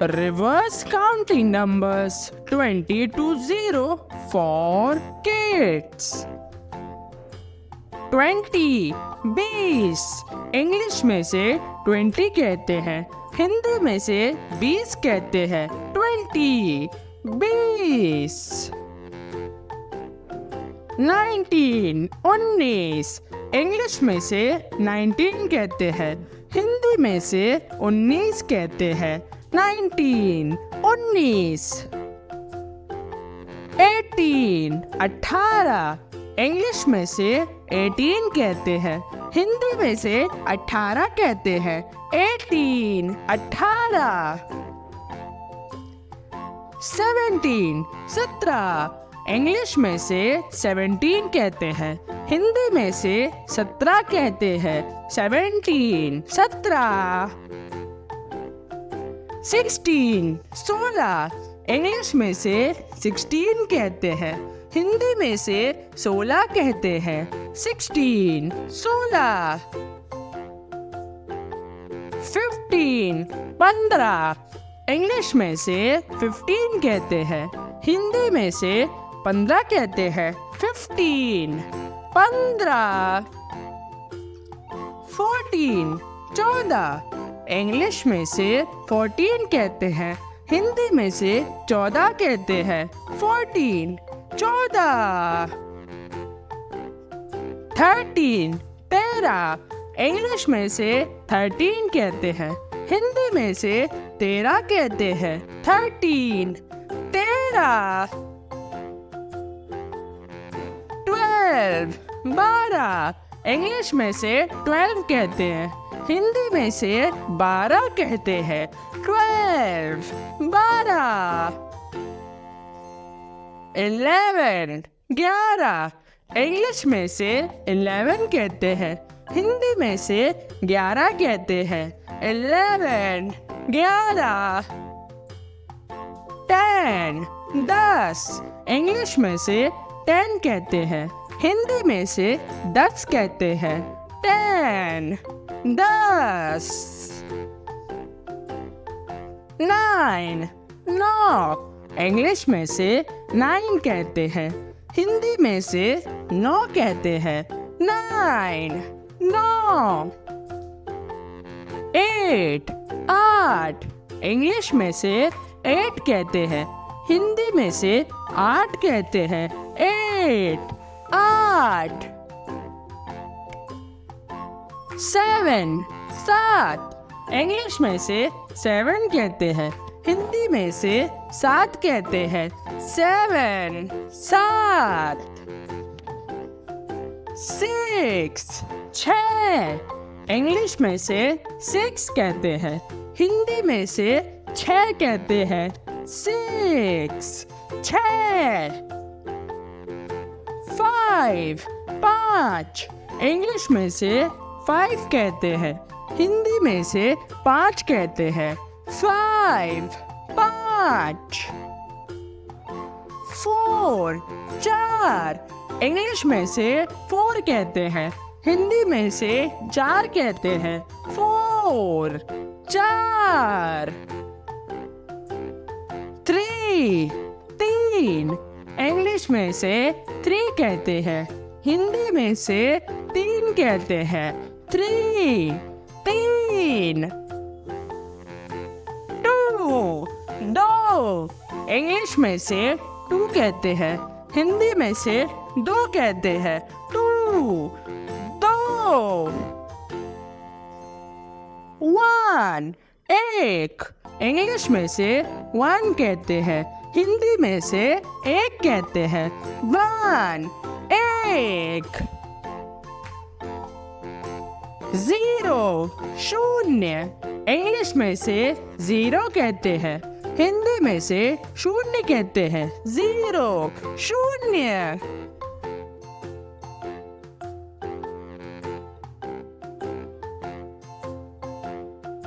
Reverse counting numbers 20 to 0 for kids. 20 20 English में से 20 कहते हैं, हिंदी में से 20 कहते हैं। 20 20 19 19 इंग्लिश में से 19 कहते हैं, हिंदी में से 19 कहते हैं। 19 19 18 18 इंग्लिश में से 18 कहते हैं, हिंदी में से 18 कहते हैं। 18 18 17 17 इंग्लिश में से 17 कहते हैं, हिंदी में से 17 कहते हैं। 17 17 16 16 इंग्लिश में से 16 कहते हैं, हिंदी में से 16 कहते हैं। 16 16 15 15 इंग्लिश में से 15 कहते हैं, हिंदी में से 15 कहते हैं। 15 15 14 14 इंग्लिश में से 14 कहते हैं, हिंदी में से 14 कहते हैं। 14 14 13 13 इंग्लिश में से 13 कहते हैं, हिंदी में से 13 कहते हैं। 13 13 12 12 इंग्लिश में से 12 कहते हैं, हिंदी में से 12 कहते हैं। 12 12 11 11 इंग्लिश में से 11 कहते हैं, हिंदी में से 11 कहते हैं। 11 11 10 10 इंग्लिश में से 10 कहते हैं, हिंदी में से 10 कहते हैं। 10 10 9 9 इंग्लिश में से 9 कहते हैं, हिंदी में से 9 कहते हैं। 9 9 8 8 इंग्लिश में से 8 कहते हैं, हिंदी में से 8 कहते हैं। 8 8 7 7 इंग्लिश में से 7 कहते हैं, हिंदी में से 7 कहते हैं। 7 7 6 6 इंग्लिश में से 6 कहते हैं, हिंदी में से 6 कहते हैं। 6 6 5 5 इंग्लिश में से 5 कहते हैं, हिंदी में से 5 कहते हैं। 5 5 4 4 इंग्लिश में से 4 कहते हैं, हिंदी में से 4 कहते हैं। 4 4 3 3 इंग्लिश में से 3 कहते हैं, हिंदी में से 3 कहते हैं। 3 3 2 2 इंग्लिश में से 2 कहते हैं, हिंदी में से 2 कहते हैं। 2 2 1 1 इंग्लिश में से 1 कहते हैं, हिंदी में से 1 कहते हैं। 1 1 0 शून्य इंग्लिश में से 0 कहते हैं, हिंदी में से 0 कहते हैं। 0 शून्य